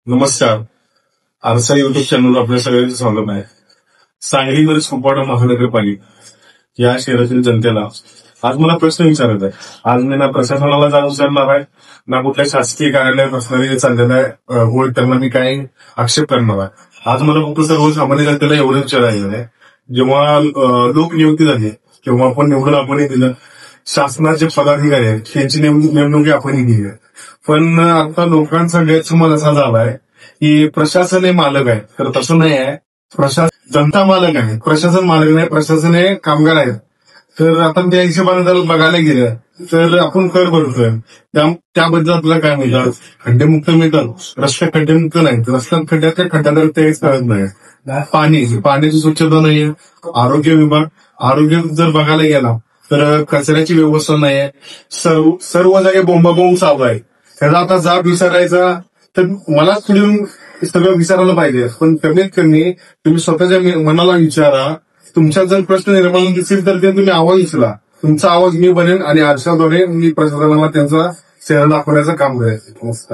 नमस्कार. आरसा YouTube channel आपल्या सगळ्यांचं स्वागत आहे. सांगलीमध्ये सोपाटा महानगरपालिका या शहरातील जनतेला आज मला प्रश्न विचारायचा आहे. आज मी ना प्रशासनाला जाऊन विचारणार आहे, ना कुठल्या शासकीय कार्यालयात असणारे चाललेल्या होय त्यांना मी काही आक्षेप करणार आहे. आज मला फक्त सर्वसामान्य जनतेला एवढं विचारायचं आहे, जेव्हा लोकनियुक्ती झाली किंवा आपण निवडून आपणही दिलं, शासनाचे पदाधिकारी आहेत त्यांची नेमणुकी आपणही केली आहे. पण आता लोकांचा गैरसमज असा झालाय की प्रशासन हे मालक आहे, तर तसं नाही आहे. प्रशासन जनता मालक आहे, प्रशासन मालक नाही. प्रशासन हे कामगार आहेत. तर आता त्या हिशोबाने जर बघायला गेलं तर आपण कर भरतोय, त्याबद्दल आपल्याला काय मिळतात? खड्डेमुक्त मिळतात, रस्ते खड्डेमुक्त नाहीत. रस्त्यात खड्ड्यात खड्ड्यात तेच कळत नाही. पाण्याची स्वच्छता नाहीये. आरोग्य जर बघायला गेला तर कचऱ्याची व्यवस्था नाहीये. सर्व जागे बोंबाबोंब चालू आहे. त्याचा आता जाब विचारायचा तर मलाच फिरून सगळं विचारायला पाहिजे. पण कमीत कमी तुम्ही स्वतःच्या मनाला विचारा. तुमच्या जर प्रश्न निर्माण दिसेल तर ते तुम्ही आवाज उचला. तुमचा आवाज मी बनेन आणि आरशाद्वारे मी प्रशासनाला त्यांचा चेहरा दाखवण्याचं काम करायचं. नमस्कार.